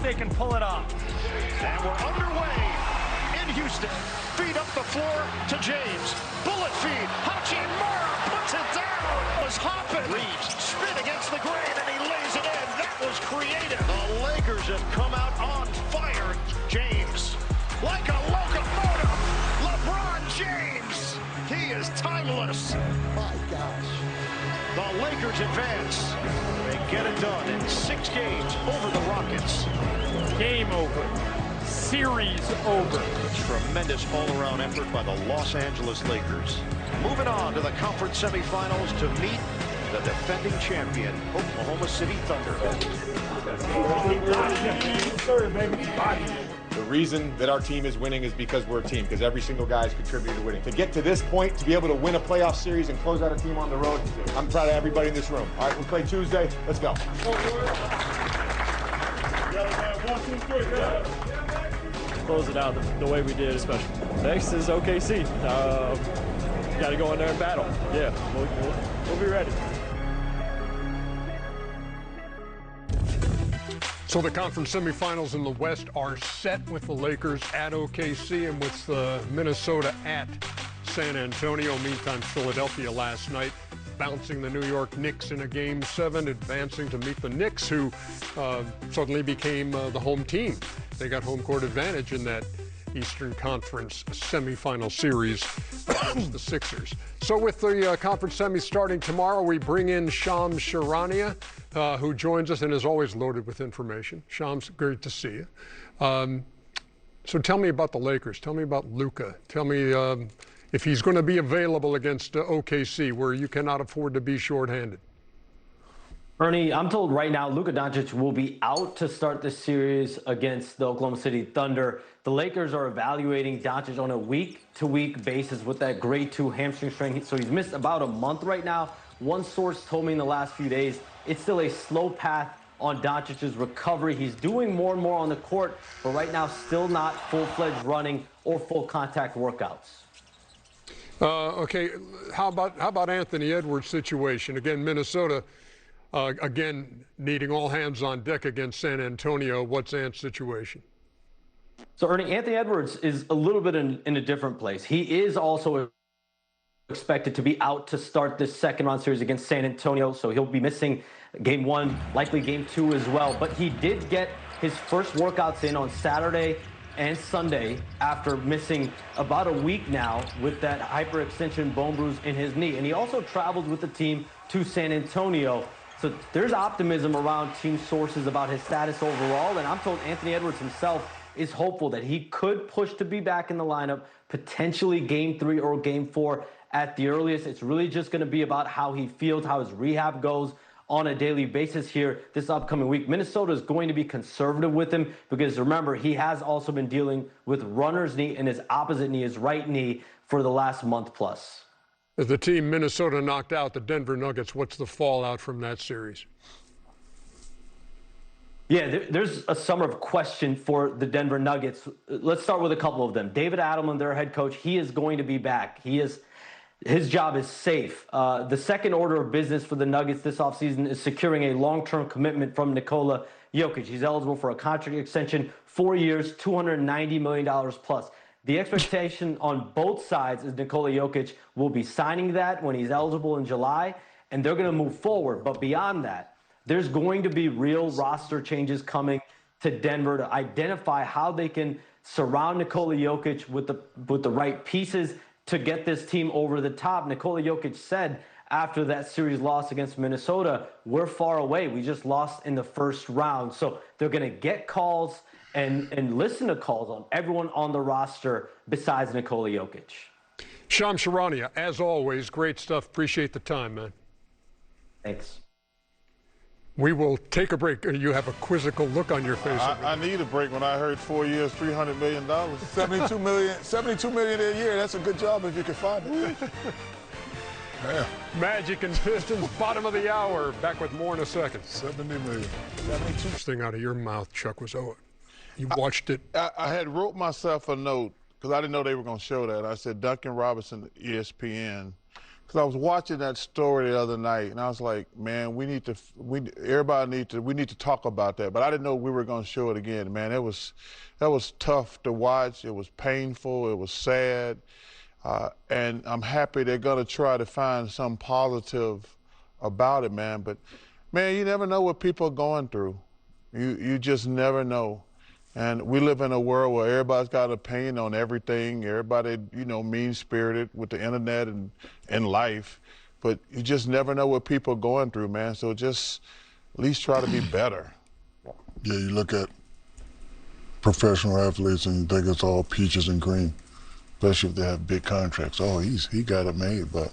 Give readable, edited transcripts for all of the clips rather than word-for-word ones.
they can pull it off. And we're underway in Houston. Feed up the floor to James. Bullet feed. Hachimura puts it down. Was hopping. Reeves spin against the grain and he lays it in. That was creative. The Lakers have come out on fire. James, like a locomotive. LeBron James. He is timeless. My gosh. The Lakers advance. They get it done in 6 games over the Rockets. Game over. Series over. Tremendous all-around effort by the Los Angeles Lakers. Moving on to the conference semifinals to meet the defending champion, Oklahoma City Thunder. The reason that our team is winning is because we're a team, because every single guy has contributed to winning. To get to this point, to be able to win a playoff series and close out a team on the road, I'm proud of everybody in this room. All right, we play Tuesday. Let's go. Close it out the way we did, especially. Next is OKC. Got to go in there and battle. Yeah, we'll be ready. So the conference semifinals in the West are set with the Lakers at OKC and with Minnesota at San Antonio. Meantime, Philadelphia last night bouncing the New York Knicks in a Game 7, advancing to meet the Knicks, who suddenly became the home team. They got home court advantage in that Eastern Conference semifinal series against the Sixers. So with the conference semis starting tomorrow, we bring in Shams Charania, who joins us and is always loaded with information. Shams, great to see you. So tell me about the Lakers. Tell me about Luka. Tell me if he's going to be available against OKC, where you cannot afford to be shorthanded. Ernie, I'm told right now Luka Doncic will be out to start the series against the Oklahoma City Thunder. The Lakers are evaluating Doncic on a week-to-week basis with that grade 2 hamstring strain. So he's missed about a month right now. One source told me in the last few days it's still a slow path on Doncic's recovery. He's doing more and more on the court, but right now still not full-fledged running or full contact workouts. Okay, how about Anthony Edwards' situation? Again, Minnesota, again, needing all hands on deck against San Antonio. What's Ant's situation? So, Ernie, Anthony Edwards is a little bit in a different place. He is also expected to be out to start this second-round series against San Antonio, so he'll be missing Game 1, likely Game 2 as well. But he did get his first workouts in on Saturday and Sunday after missing about a week now with that hyperextension bone bruise in his knee. And he also traveled with the team to San Antonio. So there's optimism around team sources about his status overall. And I'm told Anthony Edwards himself is hopeful that he could push to be back in the lineup, potentially Game 3 or Game 4 at the earliest. It's really just going to be about how he feels, how his rehab goes on a daily basis here this upcoming week. Minnesota is going to be conservative with him because, remember, he has also been dealing with runner's knee in his opposite knee, his right knee, for the last month plus. As the team Minnesota knocked out the Denver Nuggets, what's the fallout from that series? Yeah, there's a summer of question for the Denver Nuggets. Let's start with a couple of them. David Adelman, their head coach, he is going to be back. His job is safe. The second order of business for the Nuggets this offseason is securing a long-term commitment from Nikola Jokic. He's eligible for a contract extension, 4 years, $290 million plus. The expectation on both sides is Nikola Jokic will be signing that when he's eligible in July, and they're going to move forward. But beyond that, there's going to be real roster changes coming to Denver to identify how they can surround Nikola Jokic with the right pieces to get this team over the top. Nikola Jokic said after that series loss against Minnesota, we're far away. We just lost in the first round. So they're going to get calls and listen to calls on everyone on the roster besides Nikola Jokic. Shams Charania, as always, great stuff. Appreciate the time, man. Thanks. We will take a break. You have a quizzical look on your face. I need a break when I heard 4 years, $300 million. 72 million a year. That's a good job if you can find it. Yeah. Magic and Pistons, bottom of the hour. Back with more in a second. 70 million. 72. This thing out of your mouth, Chuck, was you watched it. I had wrote myself a note because I didn't know they were going to show that. I said Duncan Robinson, ESPN, because I was watching that story the other night, and I was like, man, we need to talk about that. But I didn't know we were going to show it again, man. That was tough to watch. It was painful. It was sad. And I'm happy they're going to try to find some positive about it, man. But, man, you never know what people are going through. You just never know. And we live in a world where everybody's got an opinion on everything. Everybody, mean-spirited with the internet and life. But you just never know what people are going through, man. So just at least try to be better. Yeah, you look at professional athletes and you think it's all peaches and cream, especially if they have big contracts. Oh, he got it made. But,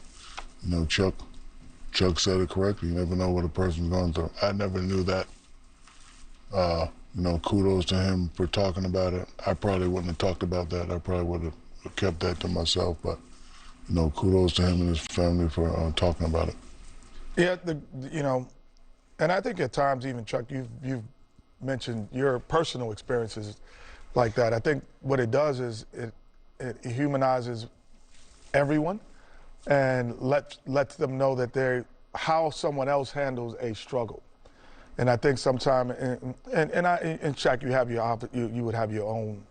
Chuck said it correctly. You never know what a person's going through. I never knew that. Kudos to him for talking about it. I probably wouldn't have talked about that. I probably would have kept that to myself. But, kudos to him and his family for talking about it. Yeah, and I think at times even, Chuck, you've mentioned your personal experiences like that. I think what it does is it humanizes everyone and lets them know that how someone else handles a struggle. And I think sometimes, and Shaq, you would have your own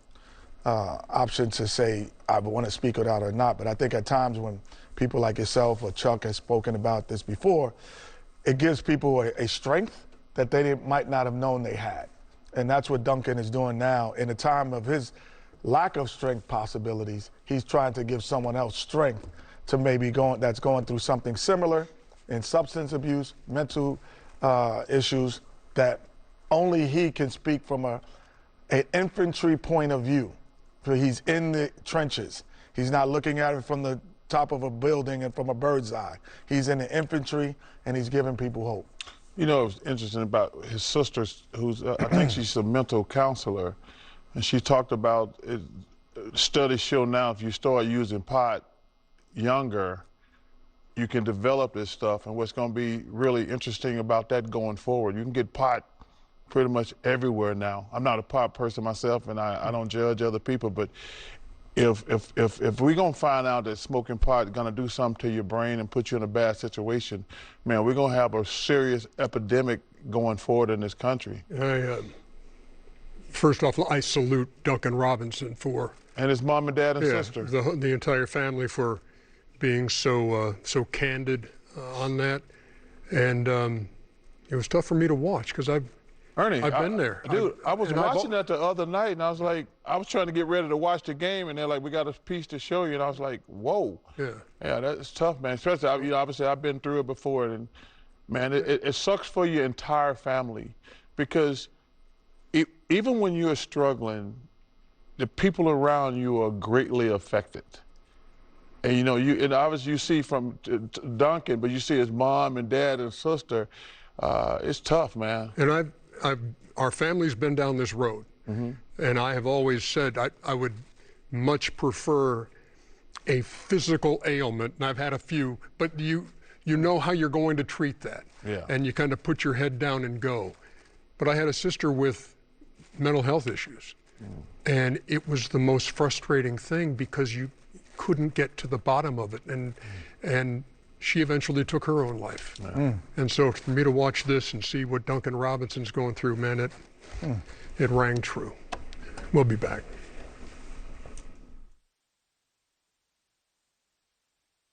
option to say, I want to speak it out or not. But I think at times when people like yourself or Chuck has spoken about this before, it gives people a strength that they might not have known they had. And that's what Duncan is doing now. In a time of his lack of strength possibilities, he's trying to give someone else strength to maybe that's going through something similar in substance abuse, mental issues, that only he can speak from an infantry point of view. So he's in the trenches. He's not looking at it from the top of a building and from a bird's eye. He's in the infantry, and he's giving people hope. It was interesting about his sister, who's, I think she's a mental counselor, and she talked about studies show now if you start using pot younger, you can develop this stuff. And what's going to be really interesting about that going forward, you can get pot pretty much everywhere now. I'm not a pot person myself, and I don't judge other people, but if we're going to find out that smoking pot is going to do something to your brain and put you in a bad situation, man, we're going to have a serious epidemic going forward in this country. First off, I salute Duncan Robinson and his mom and dad and sister. The entire family for being so candid on that. And it was tough for me to watch because I've been there. Dude, I was watching that the other night, and I was like, I was trying to get ready to watch the game, and they're like, we got a piece to show you, and I was like, whoa. Yeah, that's tough, man. Especially, obviously, I've been through it before, and man, it sucks for your entire family because even when you're struggling, the people around you are greatly affected. And and obviously you see from Duncan, but you see his mom and dad and sister. It's tough, man. And our family's been down this road, and I have always said I would much prefer a physical ailment, and I've had a few, but you know how you're going to treat that, and you kind of put your head down and go. But I had a sister with mental health issues, and it was the most frustrating thing because you couldn't get to the bottom of it, and she eventually took her own life. And so for me to watch this and see what Duncan Robinson's going through, man, it rang true. We'll be back.